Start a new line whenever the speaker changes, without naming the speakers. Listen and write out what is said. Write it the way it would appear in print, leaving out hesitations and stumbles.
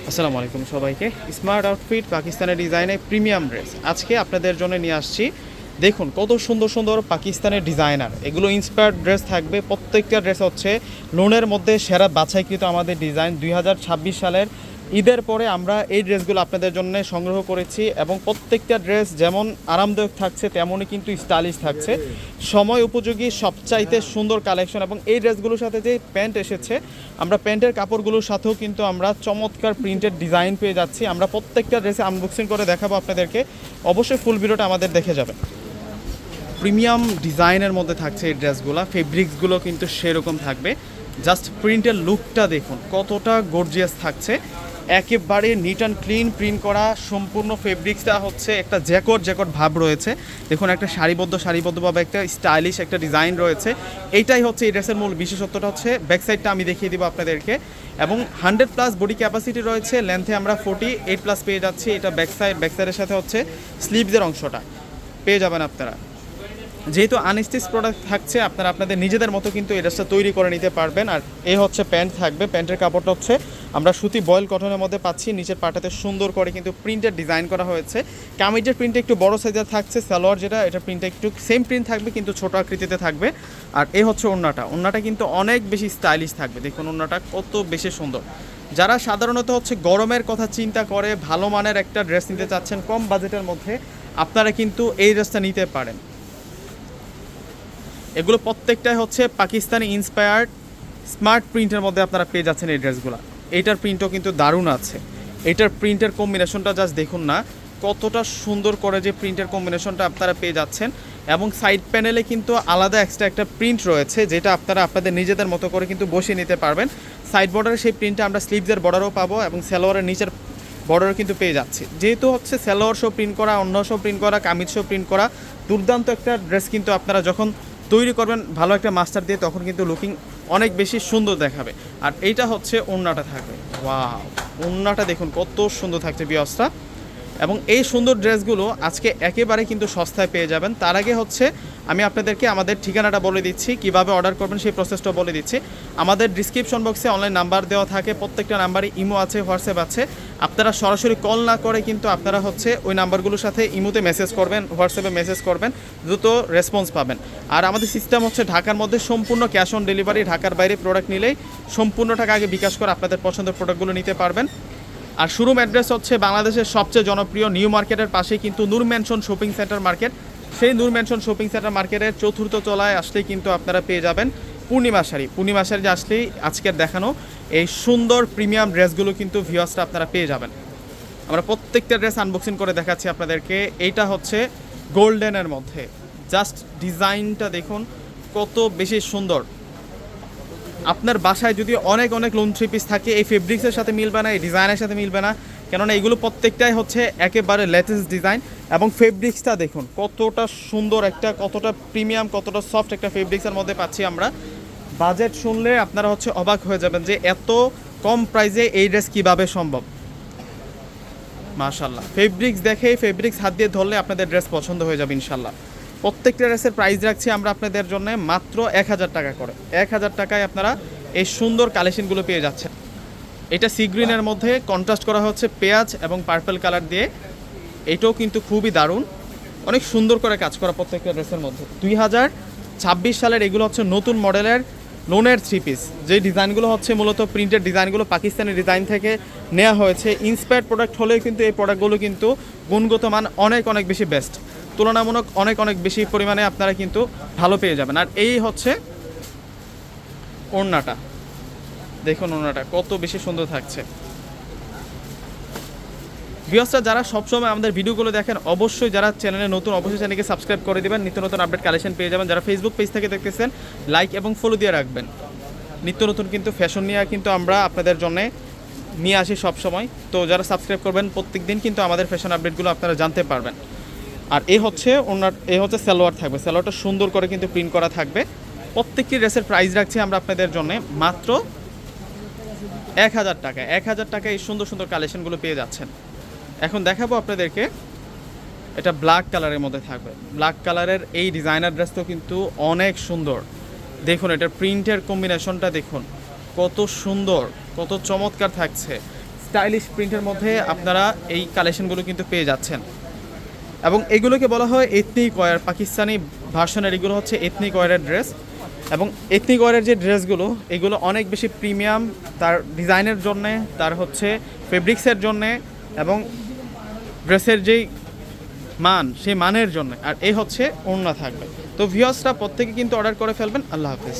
আসসালামু আলাইকুম সবাইকে। স্মার্ট আউটফিট পাকিস্তানের ডিজাইনে প্রিমিয়াম ড্রেস আজকে আপনাদের জন্য নিয়ে আসছি। দেখুন কত সুন্দর সুন্দর পাকিস্তানের ডিজাইনার, এগুলো ইন্সপায়ার্ড ড্রেস থাকবে। প্রত্যেকটা ড্রেস হচ্ছে লোনের মধ্যে সেরা বাছাইকৃত আমাদের ডিজাইন। 2026 সালের ঈদের পরে আমরা এই ড্রেসগুলো আপনাদের জন্য সংগ্রহ করেছি এবং প্রত্যেকটা ড্রেস যেমন আরামদায়ক থাকছে তেমনই কিন্তু স্টাইলিশ থাকছে, সময় উপযোগী, সবচাইতে সুন্দর কালেকশন। এবং এই ড্রেসগুলোর সাথে যে প্যান্ট এসেছে, আমরা প্যান্টের কাপড়গুলোর সাথেও কিন্তু আমরা চমৎকার প্রিন্টেড ডিজাইন পেয়ে যাচ্ছি। আমরা প্রত্যেকটা ড্রেসে আনবক্সিং করে দেখাবো আপনাদেরকে, অবশ্যই ফুল ভিডিওটা আমাদের দেখে যাবেন। প্রিমিয়াম ডিজাইনের মধ্যে থাকছে এই ড্রেসগুলো, ফেব্রিক্সগুলো কিন্তু সেরকম থাকবে। জাস্ট প্রিন্টের লুকটা দেখুন কতটা গর্জিয়াস থাকছে, একেবারে নিট অ্যান্ড ক্লিন প্রিন্ট করা। সম্পূর্ণ ফেব্রিক্সটা হচ্ছে একটা জ্যাকট ভাব রয়েছে। দেখুন একটা সারিবদ্ধভাবে একটা স্টাইলিশ একটা ডিজাইন রয়েছে। এইটাই হচ্ছে এই ড্রেসের মূল বিশেষত্বটা। হচ্ছে ব্যাক সাইডটা আমি দেখিয়ে দিব আপনাদেরকে, এবং 100+ বডি ক্যাপাসিটি রয়েছে। লেন্থে আমরা 48+ পেয়ে যাচ্ছি। এটা ব্যাক সাইডের সাথে হচ্ছে স্লিভসের অংশটা পেয়ে যাবেন আপনারা। যেহেতু আনস্টিচ প্রোডাক্ট থাকছে, আপনারা আপনাদের নিজেদের মতো কিন্তু এই ড্রেসটা তৈরি করে নিতে পারবেন। আর এই হচ্ছে প্যান্ট থাকবে, প্যান্টের কাপড়টা হচ্ছে আমরা সুতি বয়েল কটনের মধ্যে পাচ্ছি। নিচের পাটাতে সুন্দর করে কিন্তু প্রিন্টের ডিজাইন করা হয়েছে। কামিজের প্রিন্টে একটু বড় সাইজের থাকছে, সালোয়ার যেটা এটা প্রিন্টে একটু সেম প্রিন্ট থাকবে কিন্তু ছোট আকৃতিতে থাকবে। আর এই হচ্ছে ওড়নাটা কিন্তু অনেক বেশি স্টাইলিশ থাকবে। দেখুন ওড়নাটা কত বেশি সুন্দর। যারা সাধারণত হচ্ছে গরমের কথা চিন্তা করে ভালো মানের একটা ড্রেস নিতে চাচ্ছেন কম বাজেটের মধ্যে, আপনারা কিন্তু এই ড্রেসটা নিতে পারেন। এগুলো প্রত্যেকটাই হচ্ছে পাকিস্তানি ইন্সপায়ার্ড স্মার্ট প্রিন্টের মধ্যে আপনারা পেয়ে যাচ্ছেন এই ড্রেসগুলো। এইটার প্রিন্টও কিন্তু দারুণ আছে। এইটার প্রিন্টের কম্বিনেশনটা জাস্ট দেখুন না কতটা সুন্দর করে যে প্রিন্টের কম্বিনেশনটা আপনারা পেয়ে যাচ্ছেন। এবং সাইড প্যানেলে কিন্তু আলাদা এক্সট্রা একটা প্রিন্ট রয়েছে, যেটা আপনারা আপনাদের নিজেদের মতো করে কিন্তু বসিয়ে নিতে পারবেন। সাইড বর্ডারে সেই প্রিন্টটা আমরা স্লিভসের বর্ডারও পাবো এবং সালোয়ারের নিচের বর্ডারও কিন্তু পেয়ে যাচ্ছি। যেহেতু হচ্ছে সালোয়ার শো প্রিন্ট করা, অন্য শো প্রিন্ট করা, কামিজ শো প্রিন্ট করা, দুর্দান্ত একটা ড্রেস কিন্তু আপনারা যখন তৈরি করবেন ভালো একটা মাস্টার দিয়ে, তখন কিন্তু লুকিং অনেক বেশি সুন্দর দেখাবে। আর এইটা হচ্ছে ওড়নাটা থাকবে। ওয়াও, ওড়নাটা দেখুন কত সুন্দর থাকছে ভিউয়ার্সরা। এবং এই সুন্দর ড্রেসগুলো আজকে একেবারে কিন্তু সস্তায় পেয়ে যাবেন। তার আগে হচ্ছে আমি আপনাদেরকে আমাদের ঠিকানাটা বলে দিচ্ছি, কিভাবে অর্ডার করবেন সেই প্রসেসটা বলে দিচ্ছি। আমাদের ডিসক্রিপশন বক্সে অনলাইন নাম্বার দেওয়া থাকে, প্রত্যেকটা নাম্বারে ইমো আছে, হোয়াটসঅ্যাপ আছে। আপনারা সরাসরি কল না করে কিন্তু আপনারা হচ্ছে ওই নাম্বারগুলোর সাথে ইমোতে মেসেজ করবেন, হোয়াটসঅ্যাপে মেসেজ করবেন, দ্রুত রেসপন্স পাবেন। আর আমাদের সিস্টেম হচ্ছে ঢাকার মধ্যে সম্পূর্ণ ক্যাশ অন ডেলিভারি, ঢাকার বাইরে প্রোডাক্ট নিলেই সম্পূর্ণ টাকা আগে বিকাশ করে আপনাদের পছন্দের প্রোডাক্টগুলো নিতে পারবেন। আর শোরুম অ্যাড্রেস হচ্ছে বাংলাদেশের সবচেয়ে জনপ্রিয় নিউ মার্কেটের পাশেই কিন্তু নূর ম্যানশন শপিং সেন্টার মার্কেট। সেই নূর ম্যানশন শপিং সেন্টার মার্কেটের চতুর্থ তলায় আসলেই কিন্তু আপনারা পেয়ে যাবেন পূর্ণিমা শাড়ি আসলেই আজকের দেখানো এই সুন্দর প্রিমিয়াম ড্রেসগুলো কিন্তু ভিউয়ার্সরা আপনারা পেয়ে যাবেন। আমরা প্রত্যেকটা ড্রেস আনবক্সিং করে দেখাচ্ছি আপনাদেরকে। এইটা হচ্ছে গোল্ডেনের মধ্যে, জাস্ট ডিজাইনটা দেখুন কত বেশি সুন্দর। আপনার বাসায় যদি অনেক লোন থ্রি পিস থাকে, এই ফেব্রিক্সের সাথে মিলবে না, এই ডিজাইনের সাথে মিলবে না, কেননা এগুলো প্রত্যেকটাই হচ্ছে একেবারে লেটেস্ট ডিজাইন। এবং ফেব্রিক্সটা দেখুন কতটা সুন্দর, একটা কতটা প্রিমিয়াম, কতটা সফট একটা ফেব্রিক্সের মধ্যে পাচ্ছি আমরা। বাজেট শুনলে আপনারা হচ্ছে অবাক হয়ে যাবেন যে এত কম প্রাইসে এই ড্রেস কীভাবে সম্ভব। মাশাল্লাহ, ফেব্রিক্স দেখে ফেব্রিক্স হাত দিয়ে ধরলে আপনাদের ড্রেস পছন্দ হয়ে যাবে ইনশাল্লাহ। প্রত্যেকটা ড্রেসের প্রাইস রাখছি আমরা আপনাদের জন্য মাত্র 1000 টাকা করে। 1000 টাকায় আপনারা এই সুন্দর কালেকশনগুলো পেয়ে যাচ্ছেন। এটা সি গ্রিনের মধ্যে কন্ট্রাস্ট করা হচ্ছে পেঁয়াজ এবং পার্পল কালার দিয়ে। এটাও কিন্তু খুবই দারুণ, অনেক সুন্দর করে কাজ করা প্রত্যেকটা ড্রেসের মধ্যে। 2026 সালের এগুলো হচ্ছে নতুন মডেলের লোনের থ্রি পিস। যে ডিজাইনগুলো হচ্ছে মূলত প্রিন্টেড ডিজাইনগুলো পাকিস্তানি ডিজাইন থেকে নেওয়া হয়েছে। ইন্সপায়ার্ড প্রোডাক্ট হলেও কিন্তু এই প্রোডাক্টগুলো কিন্তু গুণগত মান অনেক বেশি বেস্ট, তুলনামূলক অনেক বেশি পরিমাণে আপনারা কিন্তু ভালো পেয়ে যাবেন। আর এই হচ্ছে ওড়নাটা, দেখুন ওড়নাটা কত বেশি সুন্দর থাকছে। ভিউয়ার্সরা যারা সবসময় আমাদের ভিডিওগুলো দেখেন, অবশ্যই যারা চ্যানেলে নতুন অবশ্যই চ্যানেলকে সাবস্ক্রাইব করে দেবেন, নিত্য নতুন আপডেট কালেকশন পেয়ে যাবেন। যারা ফেসবুক পেজ থেকে দেখতেছেন, লাইক এবং ফলো দিয়ে রাখবেন। নিত্য নতুন কিন্তু ফ্যাশন নিয়ে কিন্তু আমরা আপনাদের জন্য নিয়ে আসি সবসময়। তো যারা সাবস্ক্রাইব করবেন প্রত্যেক দিন কিন্তু আমাদের ফ্যাশন আপডেটগুলো আপনারা জানতে পারবেন। আর এই হচ্ছে ওনার, এই হচ্ছে সালোয়ার থাকবে, সালোয়ারটা সুন্দর করে কিন্তু প্রিন্ট করা থাকবে। প্রত্যেকটি ড্রেসের প্রাইস রাখছি আমরা আপনাদের জন্য মাত্র 1000 টাকা। 1000 টাকায় এই সুন্দর সুন্দর কালেকশনগুলো পেয়ে যাচ্ছেন। এখন দেখাবো আপনাদেরকে, এটা ব্ল্যাক কালারের মধ্যে থাকবে। ব্ল্যাক কালারের এই ডিজাইনার ড্রেসটাও কিন্তু অনেক সুন্দর। দেখুন এটার প্রিন্টের কম্বিনেশনটা দেখুন কত সুন্দর, কত চমৎকার থাকছে। স্টাইলিশ প্রিন্টের মধ্যে আপনারা এই কালেকশনগুলো কিন্তু পেয়ে যাচ্ছেন। এবং এগুলোকে বলা হয় এথনিক ওয়্যার, পাকিস্তানি ভার্সনের এগুলো হচ্ছে এথনিক ওয়্যারের ড্রেস। এবং এথনিক ওয়্যারের যে ড্রেসগুলো এগুলো অনেক বেশি প্রিমিয়াম তার ডিজাইনের জন্যে, তার হচ্ছে ফেব্রিক্সের জন্যে এবং ড্রেসের যেই মান সেই মানের জন্য। আর এই হচ্ছে ওড়না থাকবে। তো ভিউয়ার্সরা প্রত্যেকে কিন্তু অর্ডার করে ফেলবেন। আল্লাহ হাফেজ।